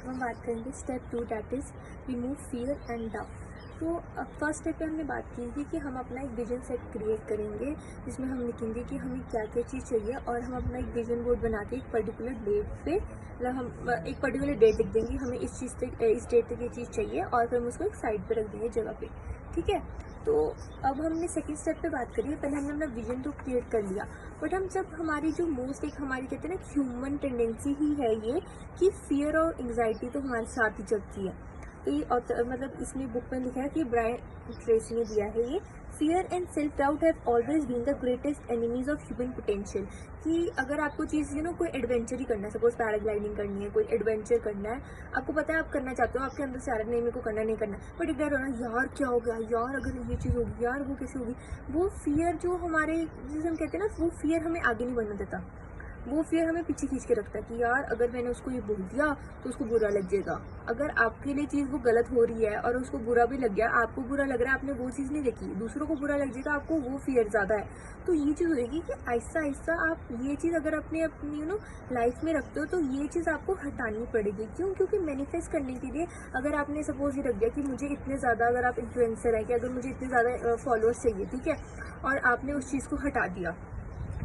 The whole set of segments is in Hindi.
अब हम बात करेंगे step 2, that is remove fear and doubt. तो फर्स्ट स्टेप पे हमने बात की थी कि हम अपना एक विजन सेट क्रिएट करेंगे जिसमें हम लिखेंगे कि हमें क्या क्या चीज़ चाहिए, और हम अपना एक विजन बोर्ड बना के एक पर्टिकुलर डेट पे, मतलब हम एक पर्टिकुलर डेट लिख देंगे हमें इस चीज़ तक, इस डेट तक ये चीज़ चाहिए, और फिर हम उसको एक साइड पे रख देंगे जगह पे। ठीक है। तो अब हमने सेकंड स्टेप पे बात करी है। पहले हमने अपना विजन तो क्रिएट कर लिया, बट हम जब हमारी जो मोस्ट एक हमारी कहते हैं ना ह्यूमन टेंडेंसी ही है ये, कि फियर और एंग्जाइटी तो हमारे साथ ही चलती है। तो ये मतलब इसमें बुक में लिखा है कि ब्रायन ट्रेसी ने दिया है ये, fear and self doubt have always been the greatest enemies of human potential. कि अगर आपको चीज़ कोई एडवेंचर ही करना है, सपोज पैराग्लाइडिंग करनी है, कोई एडवेंचर करना है, आपको पता है आप करना चाहते हो, आपके अंदर से आ रहा है नहीं मेरे को करना नहीं करना, बट एक डर हो ना, यार क्या हो गया, यार अगर ये चीज़ होगी, यार वो कैसे होगी। वो फियर जो हमारे, जिसे हम कहते हैं ना, वो फियर हमें आगे नहीं बढ़ने देता। वो फिर हमें पीछे खींच के रखता है कि यार अगर मैंने उसको ये बोल दिया तो उसको बुरा लग जाएगा। अगर आपके लिए चीज़ वो गलत हो रही है और उसको बुरा भी लग गया, आपको बुरा लग रहा है, आपने वो चीज़ नहीं देखी, दूसरों को बुरा लग जाएगा, आपको वो फियर ज़्यादा है। तो ये चीज़ होगी कि आहिस्ता आहिस्ता आप ये चीज़ अगर अपने अपनी लाइफ में रखते हो तो ये चीज़ आपको हटानी पड़ेगी। क्यों? क्योंकि मैनिफेस्ट करने के लिए अगर आपने सपोज ये रख दिया कि मुझे इतने ज़्यादा, अगर आप इन्फ्लुएंसर है कि अगर मुझे इतने ज़्यादा फॉलोअर्स चाहिए, ठीक है, और आपने उस चीज़ को हटा दिया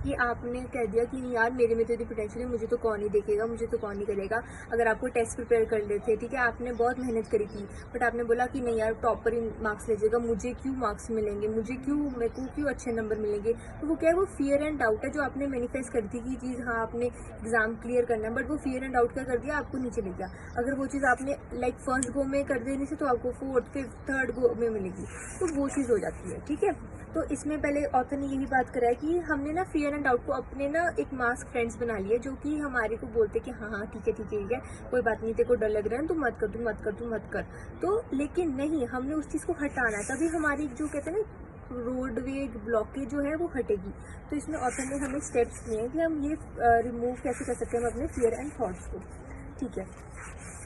कि आपने कह दिया कि यार मेरे में तो इतनी पोटेंशियल है, मुझे तो कौन ही देखेगा, मुझे तो कौन ही करेगा। अगर आपको टेस्ट प्रिपेयर कर रहे थे, ठीक है, आपने बहुत मेहनत करी थी, बट आपने बोला कि नहीं यार टॉपर ही मार्क्स ले जाएगा, मुझे क्यों मार्क्स मिलेंगे, मुझे क्यों, मेरे को क्यों अच्छे नंबर मिलेंगे। तो वो क्या है, वो फियर एंड डाउट है जो आपने मैनिफेस्ट करी थी कि चीज़, हाँ आपने एग्जाम क्लियर करना है, बट वो फियर एंड डाउट क्या कर दिया, आपको नीचे ले गया। अगर वो चीज़ आपने लाइक फर्स्ट गो में कर देने से तो आपको फोर्थ फिफ्थ थर्ड गो में मिलेगी, तो वो चीज़ हो जाती है। ठीक है। तो इसमें पहले ऑथर ने यही बात करा है कि हमने ना फियर एंड डाउट को अपने ना एक मास्क फ्रेंड्स बना लिए, जो कि हमारे को बोलते कि हाँ हाँ ठीक है ठीक है ठीक है, कोई बात नहीं, तेरे को डर लग रहा है तू मत कर, तू मत कर, तू मत कर। तो लेकिन नहीं, हमने उस चीज़ को हटाना है, तभी हमारी जो कहते हैं ना रोडवे ब्लॉकेज जो है वो हटेगी। तो इसमें ऑथर ने हमें स्टेप्स दिए हैं कि हम ये रिमूव कैसे कर सकते हैं हम अपने फियर एंड थॉट्स को। ठीक है।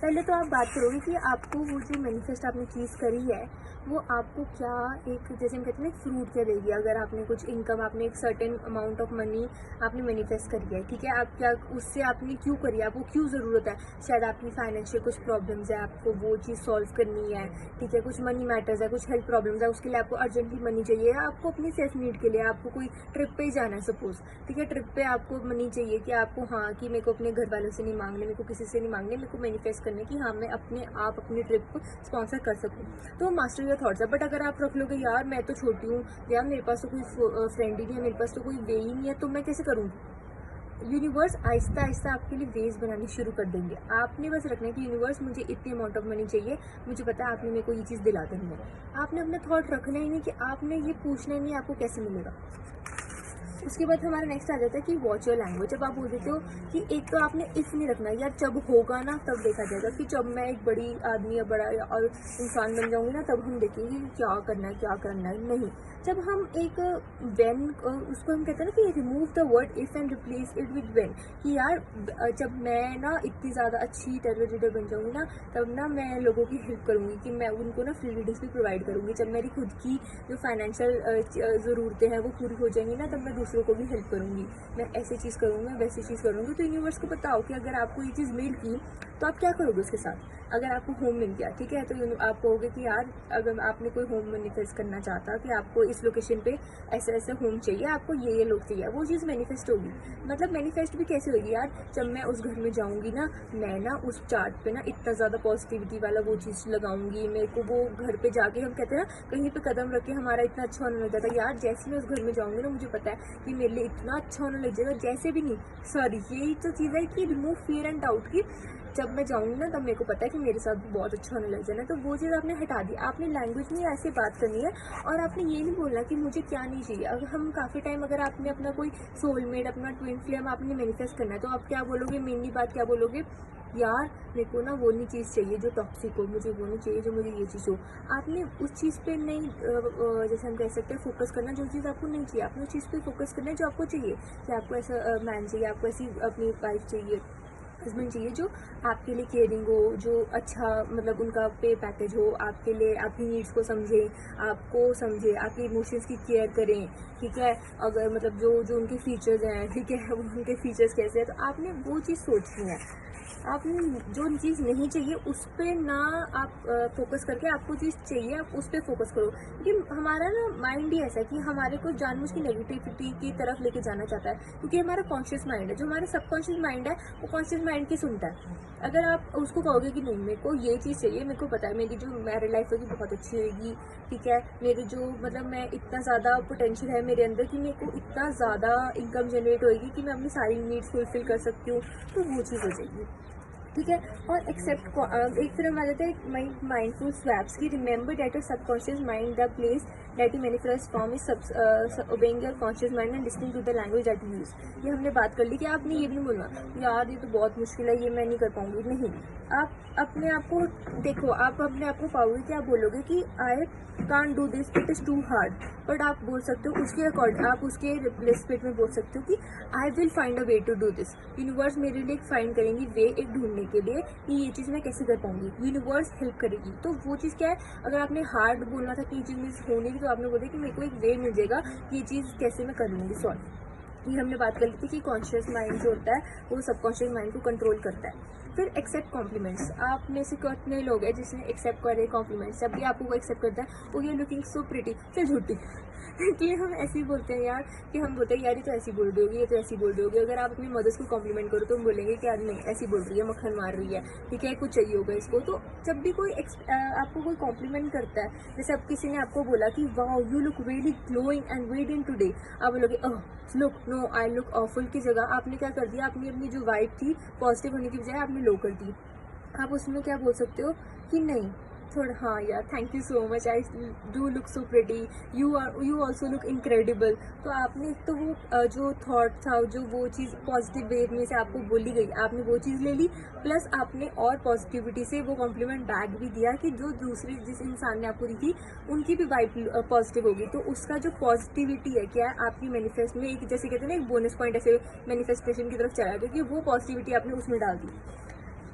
पहले तो आप बात करोगे कि आपको वो जो मैनिफेस्ट आपने चीज़ करी है वो आपको क्या, एक जैसे हम कहते हैं ना फ्रूट क्या देगी। अगर आपने कुछ इनकम, आपने एक सर्टेन अमाउंट ऑफ मनी आपने मैनिफेस्ट करी है, ठीक है, आप क्या उससे आपने क्यों करी है, आपको क्यों ज़रूरत है, शायद आपकी फाइनेंशियल कुछ प्रॉब्लम्स है, आपको वो चीज़ सॉल्व करनी है, ठीक है, कुछ मनी मैटर्स है, कुछ हेल्थ प्रॉब्लम्स है, उसके लिए आपको अर्जेंटली मनी चाहिए, आपको अपनी सेल्फ नीड के लिए, आपको कोई ट्रिप पे ही जाना है सपोज, ठीक है, ट्रिप पे आपको मनी चाहिए कि आपको, हाँ कि मेरे को अपने घर वालों से नहीं मांगने, मेरे को किसी से नहीं मांगने, मेरे को मैनिफेस्ट करने कि हाँ मैं अपने आप अपनी ट्रिप को स्पॉन्सर कर सकूँ। तो मास्टर योर थॉट्स है। बट अगर आप रख लोगे यार मैं तो छोटी हूँ, यार मेरे पास तो कोई फ्रेंड ही नहीं है, मेरे पास तो कोई वे ही नहीं है, तो मैं कैसे करूँगी। यूनिवर्स आहिस्ता आहिस्ता आपके लिए वेज बनाने शुरू कर देंगे। आपने बस रखना है कि यूनिवर्स मुझे इतनी अमाउंट ऑफ मनी चाहिए, मुझे पता है आपने मेरे को ये चीज़ दिला देनी है। आपने अपना थॉट रखना ही नहीं कि आपने ये पूछना ही नहीं आपको कैसे मिलेगा। उसके बाद हमारा नेक्स्ट आ जाता है कि वॉच योर लैंग्वेज। जब आप बोल देते हो कि एक तो आपने इफ नहीं रखना, या जब होगा ना तब देखा जाएगा, कि जब मैं एक बड़ी आदमी या बड़ा और इंसान बन जाऊंगी ना तब हम देखेंगे कि क्या करना है क्या करना है। नहीं, जब हम एक वेन, उसको हम कहते हैं ना कि remove the word if and replace it with when, कि यार जब मैं ना इतनी ज़्यादा अच्छी टेरर लीडर बन जाऊंगी ना तब ना मैं लोगों की हेल्प करूंगी, कि मैं उनको ना फ्री रीडिंग्स भी प्रोवाइड करूंगी। जब मेरी खुद की जो फाइनेंशियल ज़रूरतें हैं वो पूरी हो जाएंगी ना तब मैं दूसरों को भी हेल्प करूंगी, मैं ऐसी चीज़ करूंगी, वैसी चीज़ करूंगी। तो यूनिवर्स को बताओ कि अगर आपको ये चीज़ मिल गई तो आप क्या करोगे उसके साथ। अगर आपको होम मिल गया, ठीक है, तो आप कहोगे कि यार अगर आपने कोई होम मैनिफेस्ट करना चाहता कि आपको इस लोकेशन पे ऐसा ऐसा होम चाहिए, आपको ये लोग चाहिए, वो चीज़ मैनिफेस्ट होगी। मतलब मैनिफेस्ट भी कैसे होगी यार, जब मैं उस घर में जाऊंगी ना, मैं ना उस चार्ट पे ना इतना ज़्यादा पॉजिटिविटी वाला वो चीज़ लगाऊंगी, मेरे को वो घर पे जाके, हम कहते हैं ना कहीं पे कदम रख के हमारा इतना अच्छा होने लग जाता है, यार जैसे मैं उस घर में जाऊंगी ना मुझे पता है कि मेरे लिए इतना अच्छा होने लग जाएगा, जैसे भी नहीं, सॉरी यही तो चीज़ है कि रिमूव फियर एंड डाउट की। जब मैं जाऊँगी ना तब मेरे को पता है कि मेरे साथ बहुत अच्छा होने लग जाना है। तो वो चीज़ आपने हटा दी। आपने लैंग्वेज में ऐसे बात करनी है, और आपने ये नहीं बोलना कि मुझे क्या नहीं चाहिए। अगर हम काफ़ी टाइम, अगर आपने अपना कोई सोलमेट, अपना ट्विन फ्लेम आपने मैनिफेस्ट करना है, तो आप क्या बोलोगे, मेनली बात क्या बोलोगे, यार मेरे को ना वो नहीं चीज़ चाहिए जो टॉक्सिक हो, मुझे वो नहीं चाहिए जो मुझे ये चीज़ हो। आपने उस चीज़ पे नहीं, जैसे हम कह सकते हैं फोकस करना, जो चीज़ आपको नहीं चाहिए, आपने उस चीज़ पे फोकस करना है जो आपको चाहिए, कि आपको ऐसा मैन चाहिए, आपको ऐसी अपनी वाइफ चाहिए, हस्बैंड चाहिए जो आपके लिए केयरिंग हो, जो अच्छा मतलब उनका पे पैकेज हो, आपके लिए आपकी नीड्स को समझे, आपको समझे, आपके इमोशंस की केयर करें, ठीक है। अगर मतलब जो जो उनके फीचर्स हैं, ठीक है, वो उनके फीचर्स कैसे हैं, तो आपने वो चीज़ सोचनी है। आपने जो चीज़ नहीं चाहिए उस पर ना आप फोकस करके, आपको चीज़ चाहिए आप उस पर फोकस करो। क्योंकि हमारा ना माइंड ही ऐसा है कि हमारे को जानबूझ के नेगेटिविटी की तरफ लेके जाना चाहता है, क्योंकि हमारा कॉन्शियस माइंड है, जो हमारा सबकॉन्शियस माइंड है वो कॉन्शियस माइंड की सुनता है। अगर आप उसको कहोगे कि नहीं मेरे को ये चीज़ चाहिए, मेरे को पता है मेरी जो मैरिड लाइफ होगी बहुत अच्छी होगी, ठीक है, मेरे जो मतलब मैं इतना ज़्यादा पोटेंशियल है मेरे अंदर कि मेरे को इतना ज़्यादा इनकम जनरेट होगी कि मैं अपनी सारी नीड्स फुलफिल कर सकती हूँ, तो वो चीज़ हो जाएगी, ठीक है। और एक्सेप्ट एक फिर हम आ जाते हैं माइंडफुल स्वैप्स की। Remember that your subconscious mind the place that you manifest from is obeying your conscious mind and listening to the language that you use. ये हमने बात कर ली कि आपने ये भी नहीं बोलना यार ये तो बहुत मुश्किल है, ये मैं नहीं कर पाऊंगी, नहीं। आप अपने आप को देखो, आप अपने आप को पाओगे कि आप बोलोगे कि I can't do this, it is too hard, but आप बोल सकते हो उसके अकॉर्डिंग, आप उसके रिस्पेक्ट में बोल सकते हो कि I will find a way to do this. Universe मेरे लिए एक फाइंड करेंगी वे, एक ढूंढने के लिए कि ये चीज़ मैं कैसे कर पाऊंगी, यूनिवर्स हेल्प करेगी। तो वो चीज़ क्या है, अगर आपने हार्ड बोलना था कि ये चीज़ मेरे होने की, तो आपने बोला कि मेरे को एक वे मिल जाएगा कि ये चीज़ कैसे मैं कर लूँगी सॉल्व। ये हमने बात कर ली थी कि कॉन्शियस माइंड जो होता है वो सबकॉन्शियस माइंड को कंट्रोल करता है। फिर एक्सेप्ट कॉम्प्लीमेंट्स। आप में से कितने लोग हैं जिसने एक्सेप्ट करे कॉम्प्लीमेंट्स, जब भी आपको वो एक्सेप्ट करता है वो ये लुकिंग सो प्रिटी, फिर झूठी इसलिए हम ऐसे ही बोलते हैं यार, कि हम बोलते हैं यार ये तो ऐसी बोल रही होगी, ये तो ऐसी बोल रही होगी। अगर आप अपनी मदर्स को कॉम्प्लीमेंट करो तो हम बोलेंगे कि यार नहीं ऐसी बोल रही है, मक्खन मार रही है, ठीक है, कुछ चाहिए होगा इसको। तो जब भी कोई आपको कोई कॉम्प्लीमेंट करता है, जैसे अब किसी ने आपको बोला कि wow you look really glowing and radiant today, आप बोलोगे oh look no I look awful की जगह आपने क्या कर दिया, आपने अपनी जो वाइब थी पॉजिटिव होने की बजाय आपने लो कर दी। आप उसमें क्या बोल सकते हो कि नहीं थोड़ा, हाँ यार thank you so much, I do look so pretty, you also look incredible. तो आपने एक तो वो जो थॉट था, जो वो चीज़ पॉजिटिव वे में से आपको बोली गई, आपने वो चीज़ ले ली, प्लस आपने और पॉजिटिविटी से वो कॉम्प्लीमेंट बैक भी दिया कि जो दूसरी जिस इंसान ने आपको दी थी उनकी भी वाइब पॉजिटिव होगी। तो उसका जो पॉजिटिविटी है क्या है आपकी मैनिफेस्ट में, एक जैसे कहते हैं ना एक बोनस पॉइंट ऐसे मैनिफेस्टेशन की तरफ चला, क्योंकि वो पॉजिटिविटी आपने उसमें डाल दी।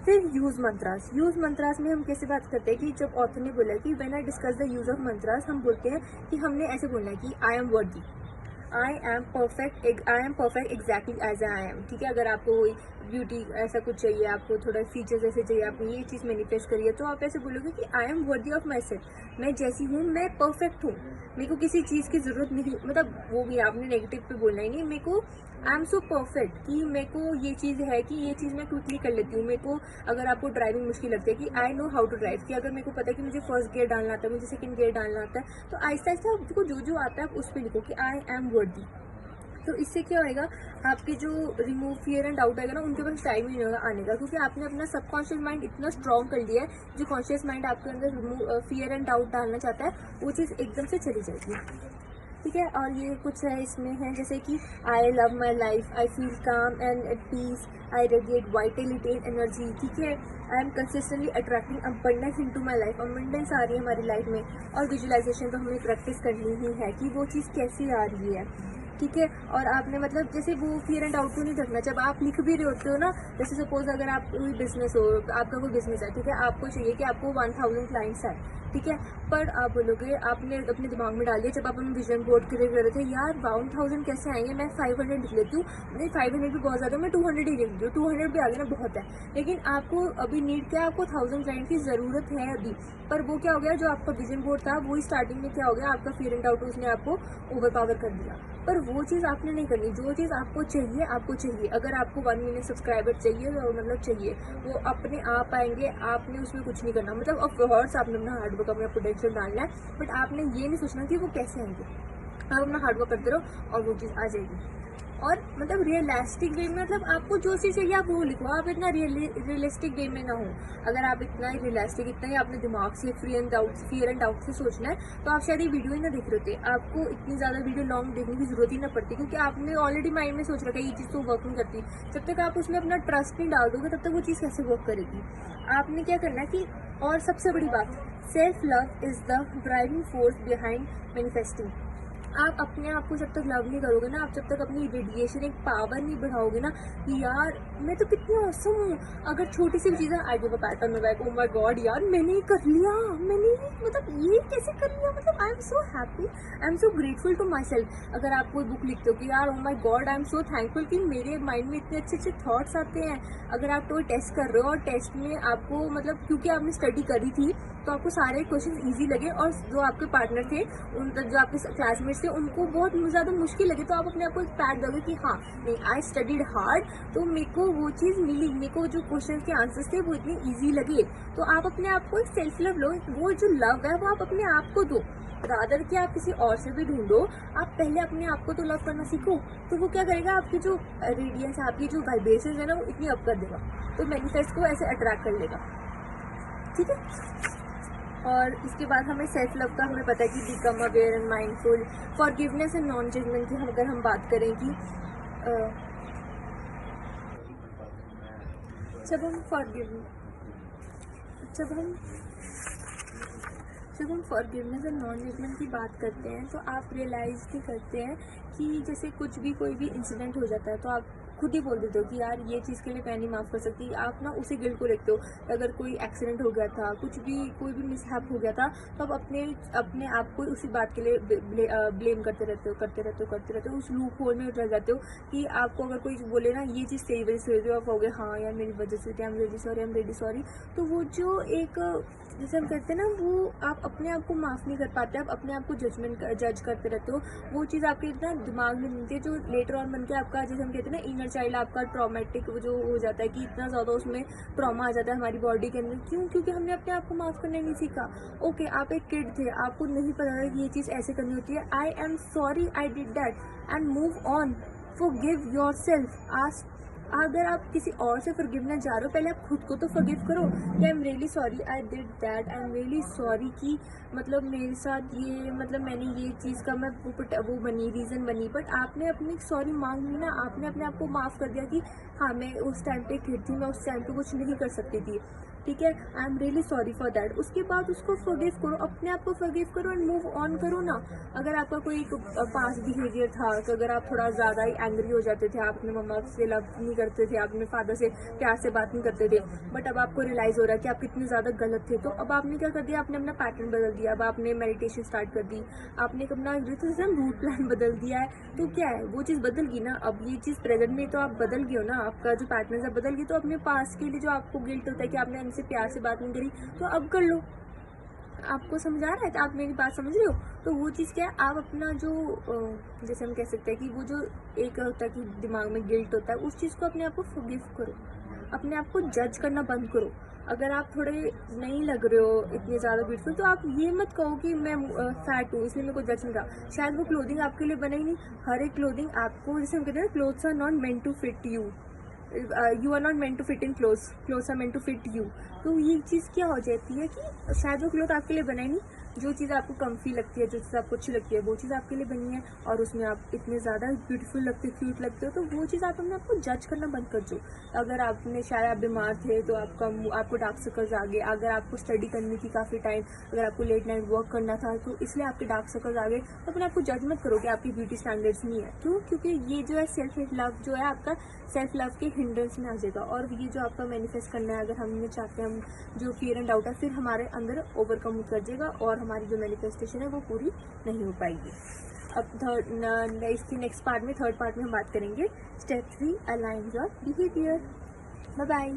फिर यूज़ मंत्रास। यूज़ मंत्रास में हम कैसे बात करते हैं कि जब ऑथर ने बोला कि when I discuss the use of mantras, हम बोलते हैं कि हमने ऐसे बोलना है कि I am worthy, I am perfect exactly as I am, ठीक है। अगर आपको कोई ब्यूटी ऐसा कुछ चाहिए, आपको थोड़ा फीचर्स ऐसे चाहिए, आपने ये चीज़ मैनिफेस्ट करी है, तो आप ऐसे बोलोगे कि I am worthy of my self, मैं जैसी हूँ मैं परफेक्ट हूँ, मेरे को किसी चीज़ की ज़रूरत नहीं, मतलब वो भी आपने नेगेटिव पे बोलना ही नहीं, मेरे को आई एम सो परफेक्ट कि मेरे को ये चीज़ है कि ये चीज़ मैं क्विकली कर लेती हूँ। मेरे को अगर आपको ड्राइविंग मुश्किल लगती है कि I know how to drive, कि अगर मेरे को पता है कि मुझे फर्स्ट गियर डालना आता है, मुझे सेकंड गियर डालना आता है, तो आहिस्ता आहिस्ता आपको जो जो आता है आप उस पर लिखो कि आई एम वर्दी। तो इससे क्या होएगा, आपके जो रिमूव फियर एंड डाउट आएगा ना, उनके पास टाइम ही नहीं होगा आने का, क्योंकि आपने अपना सबकॉन्शियस माइंड इतना स्ट्रॉन्ग कर लिया है, जो कॉन्शियस माइंड आपके अंदर रिमूव फियर एंड डाउट डालना चाहता है वो चीज़ एकदम से चली जाएगी, ठीक है। और ये कुछ है इसमें है जैसे कि I love my life, I feel calm and at peace, I radiate vitality and energy, ठीक है। I am consistently attracting abundance into my life, abundance आ रही है हमारी लाइफ में। और विजुअलाइजेशन तो हमें प्रैक्टिस करनी ही है कि वो चीज़ कैसी आ रही है, ठीक है। और आपने मतलब जैसे वो फियर एंड डाउट को नहीं रखना, जब आप लिख भी रहे होते हो ना, जैसे सपोज अगर आप कोई बिजनेस हो, आपका कोई बिजनेस है, ठीक है, आपको चाहिए कि आपको 1000 क्लाइंट्स है, ठीक है, पर आप बोलोगे, आपने अपने दिमाग में डाल दिया जब आप अपने विजन बोर्ड क्रिएट कर रहे थे, यार 1000 कैसे आएंगे, मैं 500 लिख लेती हूँ, नहीं 500 भी बहुत ज़्यादा, मैं 200 ही लिख लेती हूँ, 200 भी आगे ना बहुत है। लेकिन आपको अभी नीड क्या है, आपको 1000 क्लाइंट की ज़रूरत है अभी, पर वो क्या हो गया, जो आपका विजन बोर्ड था वही स्टार्टिंग में क्या हो गया, आपका फियर एंड डाउट उसने आपको ओवर पावर कर दिया। पर वो चीज़ आपने नहीं करनी, जो चीज़ आपको चाहिए आपको चाहिए। अगर आपको 1 मिलियन सब्सक्राइबर चाहिए तो मतलब चाहिए, वो अपने आप आएंगे, आपने उसमें कुछ नहीं करना, मतलब ऑफ कोर्स आपने अपना हार्डवर्क अपना पोटेंशियल डालना है, बट आपने ये नहीं सोचना कि वो कैसे आएंगे। आप अपना हार्डवर्क करते रहो और वो चीज़ आ जाएगी। और मतलब रियलिस्टिक वे में, मतलब आपको जो चीज़ चाहिए आप वो लिखो, आप इतना रियलिस्टिक वे में ना हो। अगर आप इतना ही रियलिस्टिक, इतना ही अपने दिमाग से फियर एंड डाउट से सोचना है, तो आप शायद ये वीडियो ही ना देख रहे होते, आपको इतनी ज़्यादा वीडियो लॉन्ग देखने की जरूरत ही ना पड़ती, क्योंकि आपने ऑलरेडी माइंड में सोच रखा है ये चीज़ तो वर्क नहीं करती। जब तक आप उसमें अपना ट्रस्ट नहीं डाल दोगे तब तक वो चीज़ कैसे वर्क करेगी। आपने क्या करना है कि, और सबसे बड़ी बात, self love is the driving force behind manifesting. आप अपने आप को जब तक लव नहीं करोगे ना, आप जब तक अपनी रेडिएशन एक पावर नहीं बढ़ाओगे ना कि यार मैं तो कितनी औसम हूँ, अगर छोटी सी भी चीज़ है I give a PAT on my back, O my God यार मैंने ये कर लिया, मैंने मतलब ये कैसे कर लिया, मतलब I am so happy, I am so grateful to myself. अगर आप कोई बुक लिखते हो कि यार oh my God I am so thankful कि मेरे माइंड में इतने अच्छे अच्छे थॉट्स आते हैं। अगर आप कोई टेस्ट कर रहे हो और टेस्ट में आपको मतलब क्योंकि आपने स्टडी करी थी तो आपको सारे क्वेश्चन इजी लगे, और जो आपके पार्टनर थे उन जो आपके क्लासमेट्स थे उनको बहुत ज़्यादा मुश्किल लगे, तो आप अपने आप को एक पैट दोगे कि हाँ नहीं आई स्टडीड हार्ड, तो मेरे को वो चीज़ मिली, मेरे को जो क्वेश्चन के आंसर्स थे वो इतने ईजी लगे। तो आप अपने आप को एक सेल्फ लव लो, वो जो लव है वो आप अपने आप को दो, रादर कि आप किसी और से भी ढूंढो। आप पहले अपने आप को तो लव करना सीखो, तो वो क्या करेगा, आपकी जो रेडियंस है, आपकी जो वाइब्रेशन है ना, वो इतनी अप कर देगा, तो मैनिफेस्ट को ऐसे अट्रैक्ट कर लेगा। ठीक है। और इसके बाद हमें सेल्फ लव का हमें पता है कि become aware and mindful, forgiveness and non judgement की अगर हम बात करें कि जब हम फॉरगिवनेस एंड नॉन जजमेंट की बात करते हैं तो आप रियलाइज़ भी करते हैं कि जैसे कुछ भी कोई भी इंसिडेंट हो जाता है तो आप खुद ही बोल देते हो कि यार ये चीज़ के लिए मैं नहीं माफ़ कर सकती, आप ना उसी गिल्ट को रखते हो। अगर कोई एक्सीडेंट हो गया था, कुछ भी कोई भी मिसहैप हो गया था, तो आप अपने आप को उसी बात के लिए ब्लेम करते रहते हो, उस लूप होल में रह जाते हो कि आपको अगर कोई बोले ना ये चीज़ तेरी वजह से हुई, तो आप कहोगे हाँ यार मेरी वजह से, आई एम रियली सॉरी। तो वो जो एक जैसे हम कहते हैं ना, वो आप अपने आप को माफ़ नहीं कर पाते, आप अपने आप को जज करते रहते हो, वो चीज़ आपके इतना दिमाग में मिलती है जो लेटर ऑन बन के आपका, जैसे हम कहते हैं ना, इनर चाइल्ड आपका ट्रॉमेटिक जो हो जाता है कि इतना ज़्यादा उसमें ट्रॉमा आ जाता है हमारी बॉडी के अंदर। क्यों? क्योंकि हमने अपने आप को माफ़ करना नहीं सीखा। ओके, आप एक किड थे, आपको नहीं पता था कि ये चीज़ ऐसे करनी होती है, I am sorry I did that and move on, forgive yourself. अगर आप किसी और से फॉरगिवने जा रहे हो, पहले आप खुद को तो फॉरगिव करो कि I am really sorry I did that, I am really sorry कि मतलब मेरे साथ ये, मतलब मैंने ये चीज़ का मैं वो बनी, रीज़न बनी, बट आपने अपनी सॉरी मांग ली ना, आपने अपने आप को माफ़ कर दिया कि हाँ मैं उस टाइम पे किड थी, मैं उस टाइम पे कुछ नहीं कर सकती थी, ठीक है, I am really sorry for that. उसके बाद उसको फॉरगिव करो, अपने आप को फॉरगिव करो एंड मूव ऑन करो ना। अगर आपका कोई पास्ट बिहेवियर था कि अगर आप थोड़ा ज़्यादा ही एंग्री हो जाते थे, आप अपने मम्मा से लव नहीं करते थे, आप अपने फादर से प्यार से बात नहीं करते थे, बट अब आपको रियलाइज़ हो रहा है कि आप कितने ज़्यादा गलत थे, तो अब आपने क्या कर दिया, आपने अपना पैटर्न बदल दिया, अब आपने मेडिटेशन स्टार्ट कर दी, आपने अपना रूट प्लान बदल दिया है, तो क्या है वो चीज़ बदल गई ना। अब ये चीज़ प्रेजेंट में तो आप बदल गए हो ना, आपका जो पैटर्न है बदल गई, तो अपने पास्ट के लिए जो आपको गिल्ट होता है कि आपने उनसे प्यार से बात नहीं करी, तो अब कर लो। आपको समझ आ रहा है, तो आप मेरी बात समझ रहे हो, तो वो चीज़ क्या है, आप अपना जो जैसे हम कह सकते हैं कि वो जो एक होता है कि दिमाग में गिल्ट होता है, उस चीज़ को अपने आप को फॉरगिव करो, अपने आप को जज करना बंद करो। अगर आप थोड़े नहीं लग रहे हो इतने ज़्यादा ब्यूटीफुल, तो आप ये मत कहो कि मैं फैट हूँ इसलिए मेरे को जज नहीं रहा, शायद वो क्लोथिंग आपके लिए बना ही नहीं। हर एक क्लोथिंग आपको, जैसे हम कहते हैं ना, clothes are not meant to fit you, you are not meant to fit in clothes are meant to fit you. तो ये चीज़ क्या हो जाती है कि शायद वो क्लोथ आपके लिए बना ही नहीं, जो चीज़ आपको कम्फी लगती है, जो चीज़ आपको अच्छी लगती है, वो चीज़ आपके लिए बनी है, और उसमें आप इतने ज़्यादा ब्यूटीफुल लगते हो, क्यूट लगते हो, तो वो चीज़ आप अपने आपको जज करना बंद कर दो। अगर आपने शायद आप बीमार थे तो आपको डार्क सर्कल्स आ गए, अगर आपको स्टडी करनी थी काफ़ी टाइम, अगर आपको लेट नाइट वर्क करना था तो इसलिए आपके डार्क सर्कल्स आ गए, तो अपने आपको जज मत करो कि आपकी ब्यूटी स्टैंडर्ड्स नहीं है। क्यों? क्योंकि ये जो है सेल्फ लव जो है आपका सेल्फ लव के हिंड्रेंस में आ जाएगा, और ये जो आपका मैनिफेस्ट करना है, अगर हम चाहते हैं, हम जो फियर एंड डाउट है फिर हमारे अंदर ओवरकम कर जाएगा, और हमारी जो मैनिफेस्टेशन है वो पूरी नहीं हो पाएगी। अब इसके नेक्स्ट पार्ट में, थर्ड पार्ट में हम बात करेंगे step 3, align your behaviour. Bye bye.